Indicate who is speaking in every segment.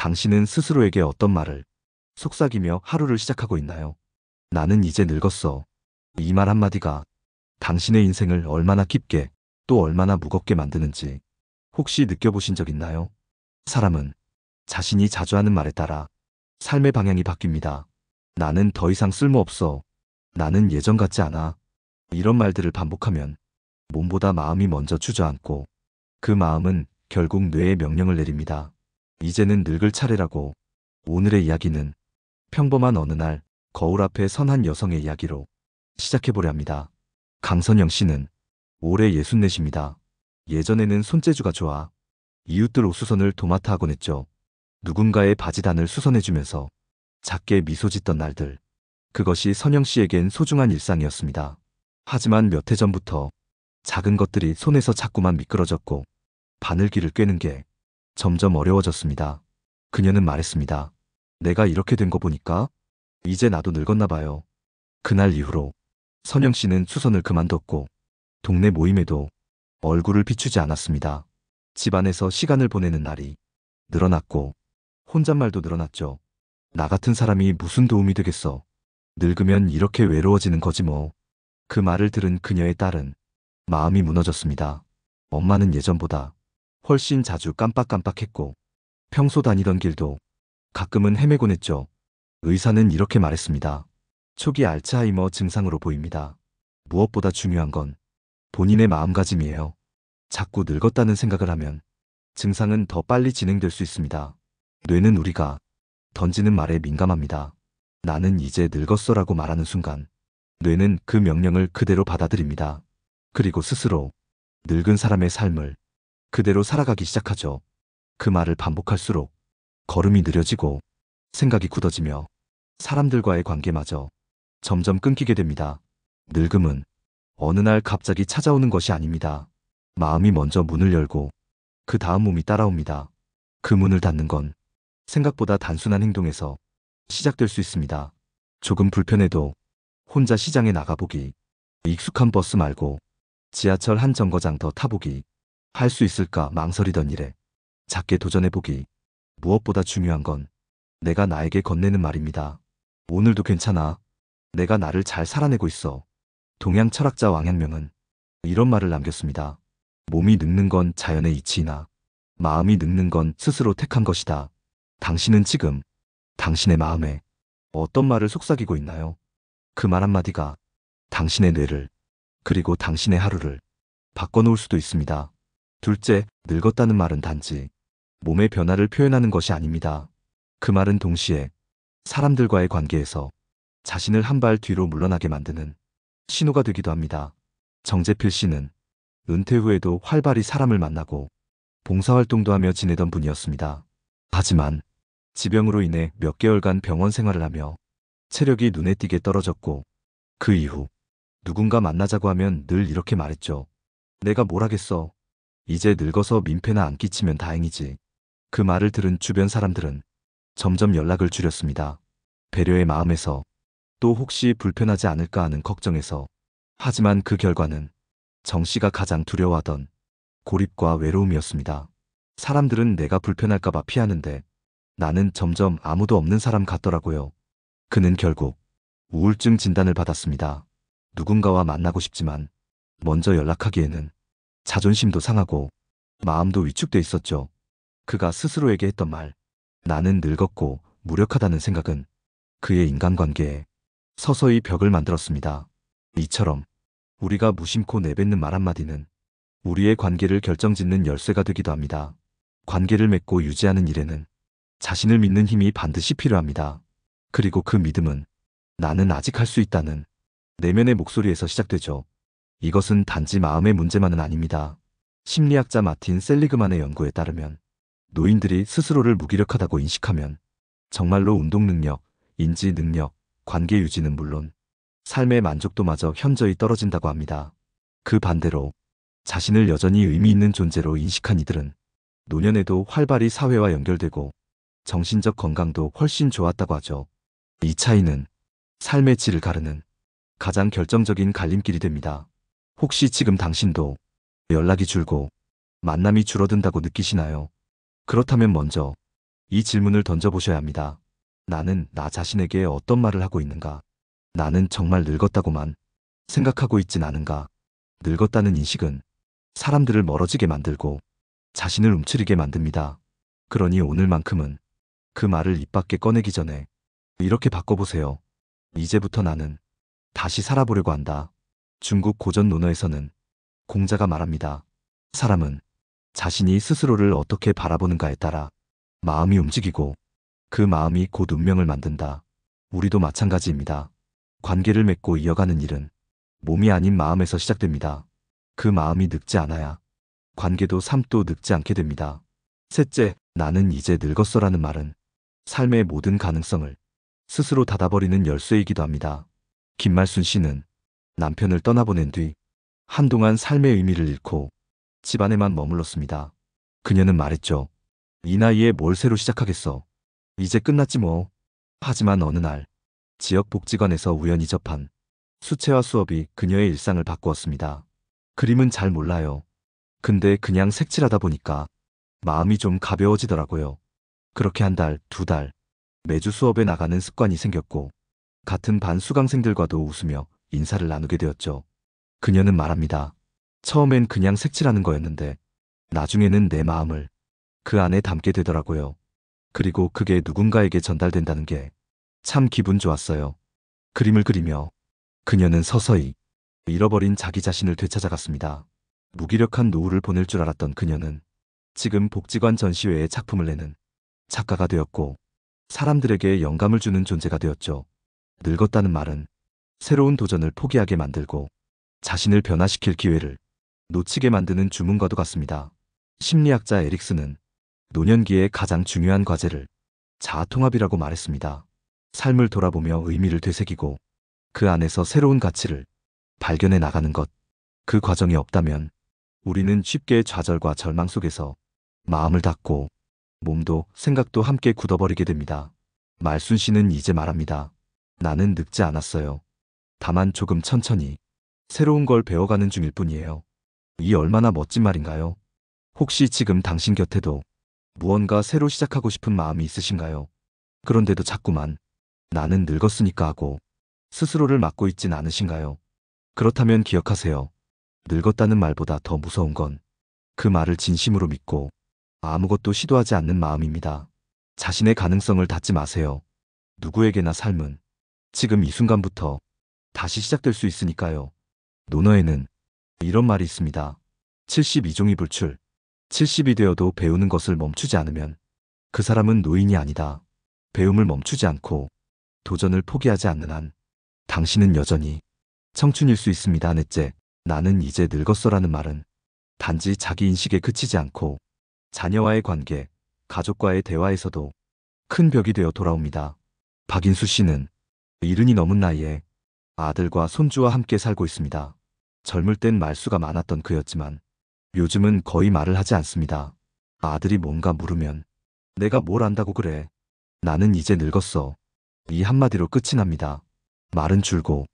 Speaker 1: 당신은 스스로에게 어떤 말을 속삭이며 하루를 시작하고 있나요? 나는 이제 늙었어. 이 말 한마디가 당신의 인생을 얼마나 깊게 또 얼마나 무겁게 만드는지 혹시 느껴보신 적 있나요? 사람은 자신이 자주 하는 말에 따라 삶의 방향이 바뀝니다. 나는 더 이상 쓸모없어. 나는 예전 같지 않아. 이런 말들을 반복하면 몸보다 마음이 먼저 주저앉고 그 마음은 결국 뇌에 명령을 내립니다. 이제는 늙을 차례라고. 오늘의 이야기는 평범한 어느 날 거울 앞에 선 한 여성의 이야기로 시작해보려 합니다. 강선영 씨는 올해 64입니다. 예전에는 손재주가 좋아 이웃들 옷수선을 도맡아 하곤 했죠. 누군가의 바지단을 수선해주면서 작게 미소 짓던 날들. 그것이 선영 씨에겐 소중한 일상이었습니다. 하지만 몇 해 전부터 작은 것들이 손에서 자꾸만 미끄러졌고 바늘길을 꿰는 게 점점 어려워졌습니다. 그녀는 말했습니다. 내가 이렇게 된 거 보니까 이제 나도 늙었나 봐요. 그날 이후로 선영 씨는 수선을 그만뒀고 동네 모임에도 얼굴을 비추지 않았습니다. 집안에서 시간을 보내는 날이 늘어났고 혼잣말도 늘어났죠. 나 같은 사람이 무슨 도움이 되겠어. 늙으면 이렇게 외로워지는 거지 뭐. 그 말을 들은 그녀의 딸은 마음이 무너졌습니다. 엄마는 예전보다 훨씬 자주 깜빡깜빡했고 평소 다니던 길도 가끔은 헤매곤 했죠. 의사는 이렇게 말했습니다. 초기 알츠하이머 증상으로 보입니다. 무엇보다 중요한 건 본인의 마음가짐이에요. 자꾸 늙었다는 생각을 하면 증상은 더 빨리 진행될 수 있습니다. 뇌는 우리가 던지는 말에 민감합니다. 나는 이제 늙었어라고 말하는 순간 뇌는 그 명령을 그대로 받아들입니다. 그리고 스스로 늙은 사람의 삶을 그대로 살아가기 시작하죠. 그 말을 반복할수록 걸음이 느려지고 생각이 굳어지며 사람들과의 관계마저 점점 끊기게 됩니다. 늙음은 어느 날 갑자기 찾아오는 것이 아닙니다. 마음이 먼저 문을 열고 그 다음 몸이 따라옵니다. 그 문을 닫는 건 생각보다 단순한 행동에서 시작될 수 있습니다. 조금 불편해도 혼자 시장에 나가보기, 익숙한 버스 말고 지하철 한 정거장 더 타보기, 할 수 있을까 망설이던 일에 작게 도전해보기. 무엇보다 중요한 건 내가 나에게 건네는 말입니다. 오늘도 괜찮아. 내가 나를 잘 살아내고 있어. 동양 철학자 왕阳明은 이런 말을 남겼습니다. 몸이 늙는 건 자연의 이치이나 마음이 늙는 건 스스로 택한 것이다. 당신은 지금 당신의 마음에 어떤 말을 속삭이고 있나요? 그 말 한마디가 당신의 뇌를 그리고 당신의 하루를 바꿔놓을 수도 있습니다. 둘째, 늙었다는 말은 단지 몸의 변화를 표현하는 것이 아닙니다. 그 말은 동시에 사람들과의 관계에서 자신을 한 발 뒤로 물러나게 만드는 신호가 되기도 합니다. 정재필 씨는 은퇴 후에도 활발히 사람을 만나고 봉사활동도 하며 지내던 분이었습니다. 하지만 지병으로 인해 몇 개월간 병원 생활을 하며 체력이 눈에 띄게 떨어졌고 그 이후 누군가 만나자고 하면 늘 이렇게 말했죠. 내가 뭘 하겠어. 이제 늙어서 민폐나 안 끼치면 다행이지. 그 말을 들은 주변 사람들은 점점 연락을 줄였습니다. 배려의 마음에서 또 혹시 불편하지 않을까 하는 걱정에서. 하지만 그 결과는 정 씨가 가장 두려워하던 고립과 외로움이었습니다. 사람들은 내가 불편할까봐 피하는데 나는 점점 아무도 없는 사람 같더라고요. 그는 결국 우울증 진단을 받았습니다. 누군가와 만나고 싶지만 먼저 연락하기에는 자존심도 상하고 마음도 위축돼 있었죠. 그가 스스로에게 했던 말, 나는 늙었고 무력하다는 생각은 그의 인간관계에 서서히 벽을 만들었습니다. 이처럼 우리가 무심코 내뱉는 말 한마디는 우리의 관계를 결정짓는 열쇠가 되기도 합니다. 관계를 맺고 유지하는 일에는 자신을 믿는 힘이 반드시 필요합니다. 그리고 그 믿음은 나는 아직 할 수 있다는 내면의 목소리에서 시작되죠. 이것은 단지 마음의 문제만은 아닙니다. 심리학자 마틴 셀리그만의 연구에 따르면 노인들이 스스로를 무기력하다고 인식하면 정말로 운동 능력, 인지 능력, 관계 유지는 물론 삶의 만족도마저 현저히 떨어진다고 합니다. 그 반대로 자신을 여전히 의미 있는 존재로 인식한 이들은 노년에도 활발히 사회와 연결되고 정신적 건강도 훨씬 좋았다고 하죠. 이 차이는 삶의 질을 가르는 가장 결정적인 갈림길이 됩니다. 혹시 지금 당신도 연락이 줄고 만남이 줄어든다고 느끼시나요? 그렇다면 먼저 이 질문을 던져보셔야 합니다. 나는 나 자신에게 어떤 말을 하고 있는가? 나는 정말 늙었다고만 생각하고 있진 않은가? 늙었다는 인식은 사람들을 멀어지게 만들고 자신을 움츠리게 만듭니다. 그러니 오늘만큼은 그 말을 입 밖에 꺼내기 전에 이렇게 바꿔보세요. 이제부터 나는 다시 살아보려고 한다. 중국 고전 논어에서는 공자가 말합니다. 사람은 자신이 스스로를 어떻게 바라보는가에 따라 마음이 움직이고 그 마음이 곧 운명을 만든다. 우리도 마찬가지입니다. 관계를 맺고 이어가는 일은 몸이 아닌 마음에서 시작됩니다. 그 마음이 늙지 않아야 관계도 삶도 늙지 않게 됩니다. 셋째, 나는 이제 늙었어라는 말은 삶의 모든 가능성을 스스로 닫아버리는 열쇠이기도 합니다. 김말순 씨는 남편을 떠나보낸 뒤 한동안 삶의 의미를 잃고 집안에만 머물렀습니다. 그녀는 말했죠. 이 나이에 뭘 새로 시작하겠어. 이제 끝났지 뭐. 하지만 어느 날 지역 복지관에서 우연히 접한 수채화 수업이 그녀의 일상을 바꾸었습니다. 그림은 잘 몰라요. 근데 그냥 색칠하다 보니까 마음이 좀 가벼워지더라고요. 그렇게 한 달, 두 달, 매주 수업에 나가는 습관이 생겼고 같은 반 수강생들과도 웃으며 인사를 나누게 되었죠. 그녀는 말합니다. 처음엔 그냥 색칠하는 거였는데 나중에는 내 마음을 그 안에 담게 되더라고요. 그리고 그게 누군가에게 전달된다는 게 참 기분 좋았어요. 그림을 그리며 그녀는 서서히 잃어버린 자기 자신을 되찾아갔습니다. 무기력한 노후를 보낼 줄 알았던 그녀는 지금 복지관 전시회에 작품을 내는 작가가 되었고 사람들에게 영감을 주는 존재가 되었죠. 늙었다는 말은 새로운 도전을 포기하게 만들고 자신을 변화시킬 기회를 놓치게 만드는 주문과도 같습니다. 심리학자 에릭스는 노년기의 가장 중요한 과제를 자아통합이라고 말했습니다. 삶을 돌아보며 의미를 되새기고 그 안에서 새로운 가치를 발견해 나가는 것. 그 과정이 없다면 우리는 쉽게 좌절과 절망 속에서 마음을 닫고 몸도 생각도 함께 굳어버리게 됩니다. 말순 씨는 이제 말합니다. 나는 늙지 않았어요. 다만 조금 천천히 새로운 걸 배워가는 중일 뿐이에요. 이 얼마나 멋진 말인가요? 혹시 지금 당신 곁에도 무언가 새로 시작하고 싶은 마음이 있으신가요? 그런데도 자꾸만 나는 늙었으니까 하고 스스로를 막고 있진 않으신가요? 그렇다면 기억하세요. 늙었다는 말보다 더 무서운 건 그 말을 진심으로 믿고 아무것도 시도하지 않는 마음입니다. 자신의 가능성을 닫지 마세요. 누구에게나 삶은 지금 이 순간부터 다시 시작될 수 있으니까요. 논어에는 이런 말이 있습니다. 72종이 불출. 70이 되어도 배우는 것을 멈추지 않으면 그 사람은 노인이 아니다. 배움을 멈추지 않고 도전을 포기하지 않는 한 당신은 여전히 청춘일 수 있습니다. 넷째, 나는 이제 늙었어라는 말은 단지 자기 인식에 그치지 않고 자녀와의 관계, 가족과의 대화에서도 큰 벽이 되어 돌아옵니다. 박인수 씨는 70이 넘은 나이에 아들과 손주와 함께 살고 있습니다. 젊을 땐 말수가 많았던 그였지만 요즘은 거의 말을 하지 않습니다. 아들이 뭔가 물으면 내가 뭘 안다고 그래. 나는 이제 늙었어. 이 한마디로 끝이 납니다. 말은 줄고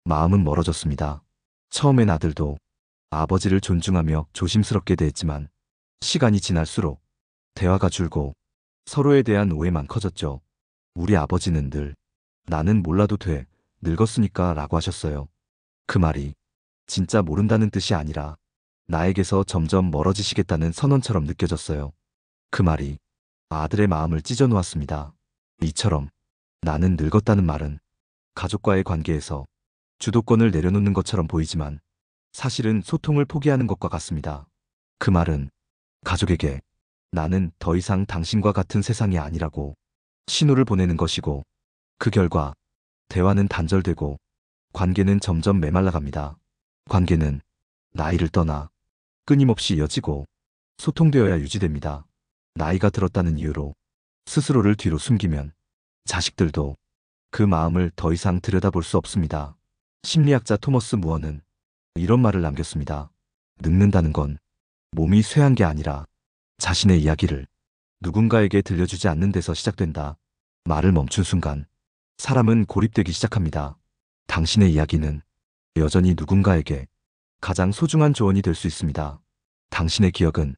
Speaker 1: 마음은 멀어졌습니다. 처음엔 아들도 아버지를 존중하며 조심스럽게 대했지만 시간이 지날수록 대화가 줄고 서로에 대한 오해만 커졌죠. 우리 아버지는 늘 나는 몰라도 돼. 늙었으니까 라고 하셨어요. 그 말이 진짜 모른다는 뜻이 아니라 나에게서 점점 멀어지시겠다는 선언처럼 느껴졌어요. 그 말이 아들의 마음을 찢어 놓았습니다. 이처럼 나는 늙었다는 말은 가족과의 관계에서 주도권을 내려놓는 것처럼 보이지만 사실은 소통을 포기하는 것과 같습니다. 그 말은 가족에게 나는 더 이상 당신과 같은 세상이 아니라고 신호를 보내는 것이고 그 결과 대화는 단절되고 관계는 점점 메말라갑니다. 관계는 나이를 떠나 끊임없이 이어지고 소통되어야 유지됩니다. 나이가 들었다는 이유로 스스로를 뒤로 숨기면 자식들도 그 마음을 더 이상 들여다볼 수 없습니다. 심리학자 토머스 무어는 이런 말을 남겼습니다. 늙는다는 건 몸이 쇠한 게 아니라 자신의 이야기를 누군가에게 들려주지 않는 데서 시작된다. 말을 멈춘 순간 사람은 고립되기 시작합니다. 당신의 이야기는 여전히 누군가에게 가장 소중한 조언이 될 수 있습니다. 당신의 기억은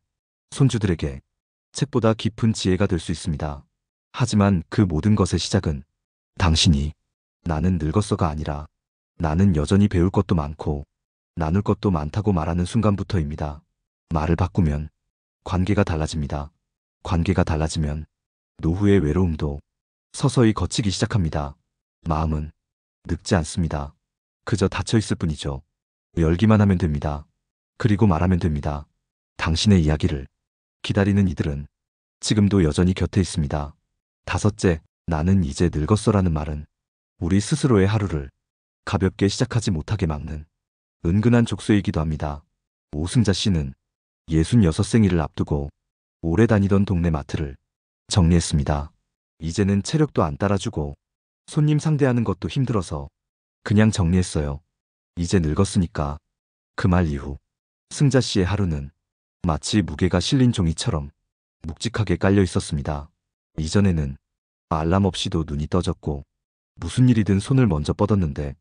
Speaker 1: 손주들에게 책보다 깊은 지혜가 될 수 있습니다. 하지만 그 모든 것의 시작은 당신이 나는 늙었어가 아니라 나는 여전히 배울 것도 많고 나눌 것도 많다고 말하는 순간부터입니다. 말을 바꾸면 관계가 달라집니다. 관계가 달라지면 노후의 외로움도 서서히 걷히기 시작합니다. 마음은 늙지 않습니다. 그저 닫혀 있을 뿐이죠. 열기만 하면 됩니다. 그리고 말하면 됩니다. 당신의 이야기를 기다리는 이들은 지금도 여전히 곁에 있습니다. 다섯째, 나는 이제 늙었어라는 말은 우리 스스로의 하루를 가볍게 시작하지 못하게 막는 은근한 족쇄이기도 합니다. 오승자 씨는 66생일을 앞두고 오래 다니던 동네 마트를 정리했습니다. 이제는 체력도 안 따라주고 손님 상대하는 것도 힘들어서 그냥 정리했어요. 이제 늙었으니까. 그 말 이후 승자 씨의 하루는 마치 무게가 실린 종이처럼 묵직하게 깔려 있었습니다. 이전에는 알람 없이도 눈이 떠졌고 무슨 일이든 손을 먼저 뻗었는데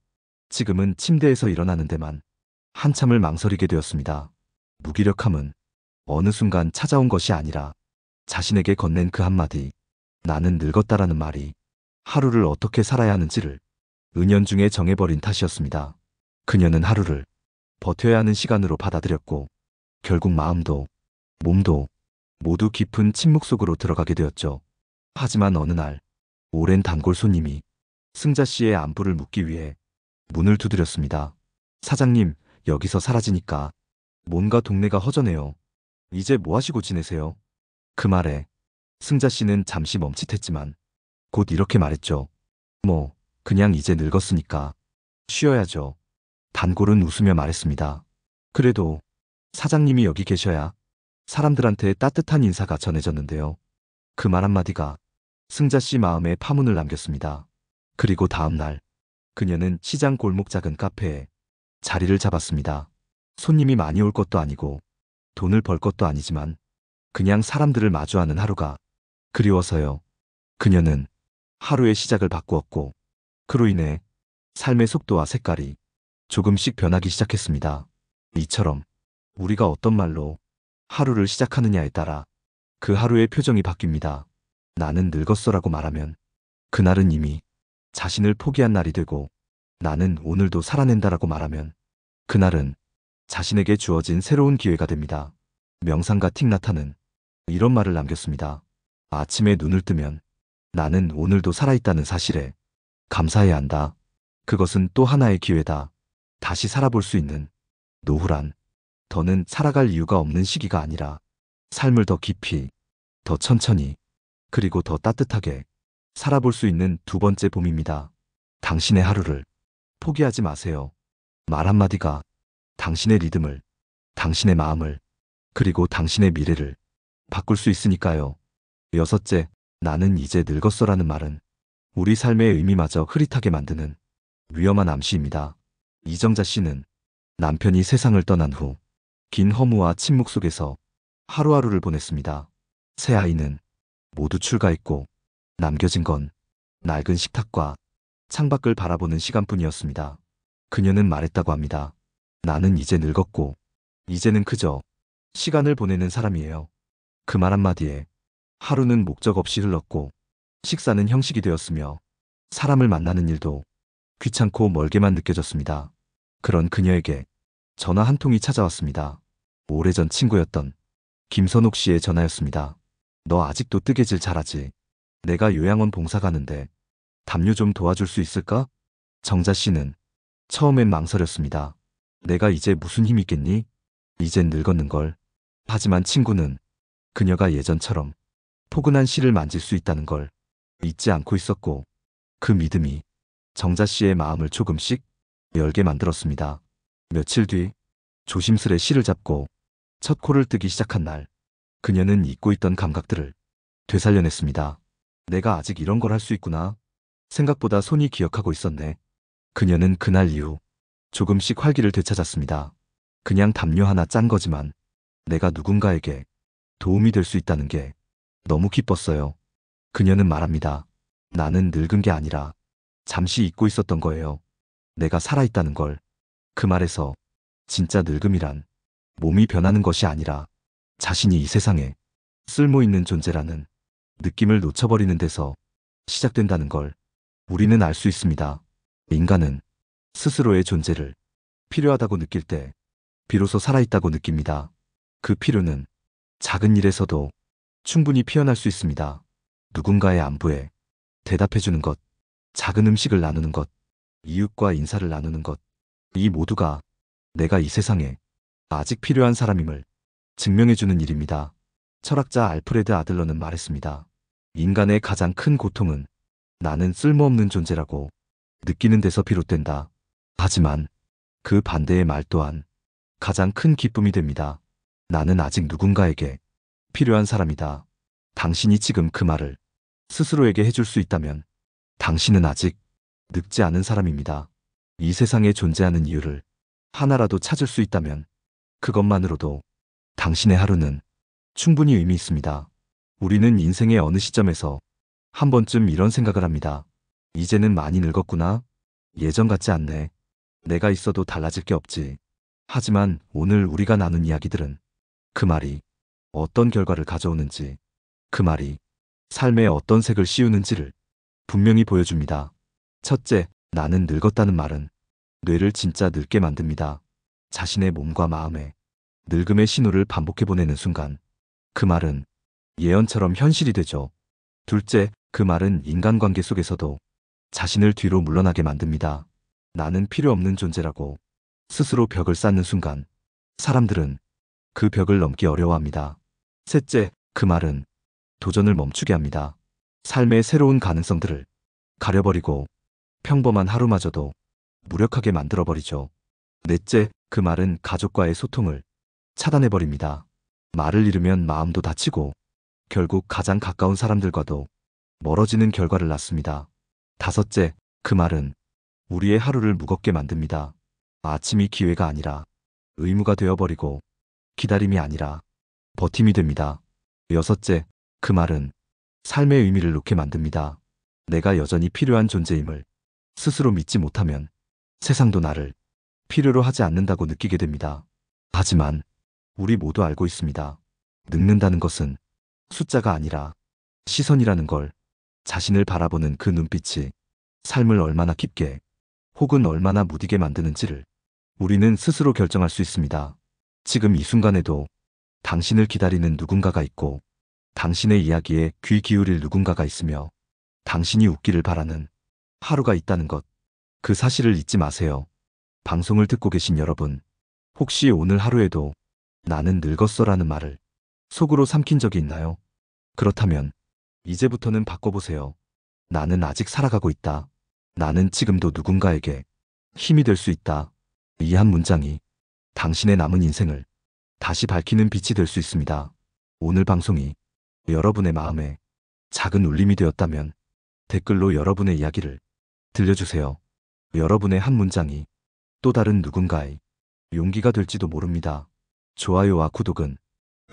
Speaker 1: 지금은 침대에서 일어나는 데만 한참을 망설이게 되었습니다. 무기력함은 어느 순간 찾아온 것이 아니라 자신에게 건넨 그 한마디, 나는 늙었다라는 말이 하루를 어떻게 살아야 하는지를 은연중에 정해버린 탓이었습니다. 그녀는 하루를 버텨야 하는 시간으로 받아들였고 결국 마음도 몸도 모두 깊은 침묵 속으로 들어가게 되었죠. 하지만 어느 날 오랜 단골 손님이 승자 씨의 안부를 묻기 위해 문을 두드렸습니다. 사장님, 여기서 사라지니까 뭔가 동네가 허전해요. 이제 뭐 하시고 지내세요? 그 말에 승자 씨는 잠시 멈칫했지만 곧 이렇게 말했죠. 뭐, 그냥 이제 늙었으니까 쉬어야죠. 단골은 웃으며 말했습니다. 그래도 사장님이 여기 계셔야 사람들한테 따뜻한 인사가 전해졌는데요. 그 말 한마디가 승자 씨 마음에 파문을 남겼습니다. 그리고 다음 날 그녀는 시장 골목 작은 카페에 자리를 잡았습니다. 손님이 많이 올 것도 아니고 돈을 벌 것도 아니지만 그냥 사람들을 마주하는 하루가 그리워서요. 그녀는 하루의 시작을 바꾸었고 그로 인해 삶의 속도와 색깔이 조금씩 변하기 시작했습니다. 이처럼 우리가 어떤 말로 하루를 시작하느냐에 따라 그 하루의 표정이 바뀝니다. 나는 늙었어라고 말하면 그날은 이미 자신을 포기한 날이 되고 나는 오늘도 살아낸다라고 말하면 그날은 자신에게 주어진 새로운 기회가 됩니다. 명상가 틱나타는 이런 말을 남겼습니다. 아침에 눈을 뜨면 나는 오늘도 살아있다는 사실에 감사해야 한다. 그것은 또 하나의 기회다. 다시 살아볼 수 있는 노후란 더는 살아갈 이유가 없는 시기가 아니라 삶을 더 깊이, 더 천천히, 그리고 더 따뜻하게 살아볼 수 있는 두 번째 봄입니다. 당신의 하루를 포기하지 마세요. 말 한마디가 당신의 리듬을, 당신의 마음을, 그리고 당신의 미래를 바꿀 수 있으니까요. 여섯째, 나는 이제 늙었어라는 말은 우리 삶의 의미마저 흐릿하게 만드는 위험한 암시입니다. 이정자 씨는 남편이 세상을 떠난 후 긴 허무와 침묵 속에서 하루하루를 보냈습니다. 세 아이는 모두 출가했고 남겨진 건 낡은 식탁과 창밖을 바라보는 시간뿐이었습니다. 그녀는 말했다고 합니다. 나는 이제 늙었고 이제는 그저 시간을 보내는 사람이에요. 그 말 한마디에 하루는 목적 없이 흘렀고 식사는 형식이 되었으며 사람을 만나는 일도 귀찮고 멀게만 느껴졌습니다. 그런 그녀에게 전화 한 통이 찾아왔습니다. 오래전 친구였던 김선옥 씨의 전화였습니다. 너 아직도 뜨개질 잘하지? 내가 요양원 봉사 가는데 담요 좀 도와줄 수 있을까? 정자 씨는 처음엔 망설였습니다. 내가 이제 무슨 힘이 있겠니? 이젠 늙었는걸. 하지만 친구는 그녀가 예전처럼 포근한 실을 만질 수 있다는 걸 잊지 않고 있었고 그 믿음이 정자 씨의 마음을 조금씩 열게 만들었습니다. 며칠 뒤 조심스레 실을 잡고 첫 코를 뜨기 시작한 날 그녀는 잊고 있던 감각들을 되살려냈습니다. 내가 아직 이런 걸 할 수 있구나. 생각보다 손이 기억하고 있었네. 그녀는 그날 이후 조금씩 활기를 되찾았습니다. 그냥 담요 하나 짠 거지만 내가 누군가에게 도움이 될 수 있다는 게 너무 기뻤어요. 그녀는 말합니다. 나는 늙은 게 아니라 잠시 잊고 있었던 거예요. 내가 살아있다는 걸. 그 말에서 진짜 늙음이란 몸이 변하는 것이 아니라 자신이 이 세상에 쓸모 있는 존재라는 느낌을 놓쳐버리는 데서 시작된다는 걸 우리는 알 수 있습니다. 인간은 스스로의 존재를 필요하다고 느낄 때 비로소 살아있다고 느낍니다. 그 필요는 작은 일에서도 충분히 피어날 수 있습니다. 누군가의 안부에 대답해주는 것, 작은 음식을 나누는 것, 이웃과 인사를 나누는 것, 이 모두가 내가 이 세상에 아직 필요한 사람임을 증명해주는 일입니다. 철학자 알프레드 아들러는 말했습니다. 인간의 가장 큰 고통은 나는 쓸모없는 존재라고 느끼는 데서 비롯된다. 하지만 그 반대의 말 또한 가장 큰 기쁨이 됩니다. 나는 아직 누군가에게 필요한 사람이다. 당신이 지금 그 말을 스스로에게 해줄 수 있다면 당신은 아직 늙지 않은 사람입니다. 이 세상에 존재하는 이유를 하나라도 찾을 수 있다면 그것만으로도 당신의 하루는 충분히 의미 있습니다. 우리는 인생의 어느 시점에서 한 번쯤 이런 생각을 합니다. 이제는 많이 늙었구나. 예전 같지 않네. 내가 있어도 달라질 게 없지. 하지만 오늘 우리가 나눈 이야기들은 그 말이 어떤 결과를 가져오는지, 그 말이 삶에 어떤 색을 씌우는지를 분명히 보여줍니다. 첫째, 나는 늙었다는 말은 뇌를 진짜 늙게 만듭니다. 자신의 몸과 마음에 늙음의 신호를 반복해 보내는 순간 그 말은 예언처럼 현실이 되죠. 둘째, 그 말은 인간관계 속에서도 자신을 뒤로 물러나게 만듭니다. 나는 필요 없는 존재라고 스스로 벽을 쌓는 순간 사람들은 그 벽을 넘기 어려워합니다. 셋째, 그 말은 도전을 멈추게 합니다. 삶의 새로운 가능성들을 가려버리고 평범한 하루마저도 무력하게 만들어버리죠. 넷째, 그 말은 가족과의 소통을 차단해버립니다. 말을 잃으면 마음도 다치고 결국 가장 가까운 사람들과도 멀어지는 결과를 낳습니다. 다섯째, 그 말은 우리의 하루를 무겁게 만듭니다. 아침이 기회가 아니라 의무가 되어버리고 기다림이 아니라 버팀이 됩니다. 여섯째, 그 말은 삶의 의미를 놓게 만듭니다. 내가 여전히 필요한 존재임을 스스로 믿지 못하면 세상도 나를 필요로 하지 않는다고 느끼게 됩니다. 하지만 우리 모두 알고 있습니다. 늙는다는 것은 숫자가 아니라 시선이라는 걸, 자신을 바라보는 그 눈빛이 삶을 얼마나 깊게 혹은 얼마나 무디게 만드는지를 우리는 스스로 결정할 수 있습니다. 지금 이 순간에도 당신을 기다리는 누군가가 있고 당신의 이야기에 귀 기울일 누군가가 있으며 당신이 웃기를 바라는 하루가 있다는 것, 그 사실을 잊지 마세요. 방송을 듣고 계신 여러분, 혹시 오늘 하루에도 나는 늙었어라는 말을 속으로 삼킨 적이 있나요? 그렇다면 이제부터는 바꿔보세요. 나는 아직 살아가고 있다. 나는 지금도 누군가에게 힘이 될 수 있다. 이 한 문장이 당신의 남은 인생을 다시 밝히는 빛이 될 수 있습니다. 오늘 방송이 여러분의 마음에 작은 울림이 되었다면 댓글로 여러분의 이야기를 들려주세요. 여러분의 한 문장이 또 다른 누군가의 용기가 될지도 모릅니다. 좋아요와 구독은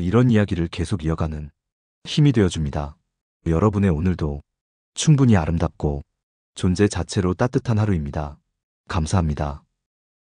Speaker 1: 이런 이야기를 계속 이어가는 힘이 되어줍니다. 여러분의 오늘도 충분히 아름답고 존재 자체로 따뜻한 하루입니다. 감사합니다.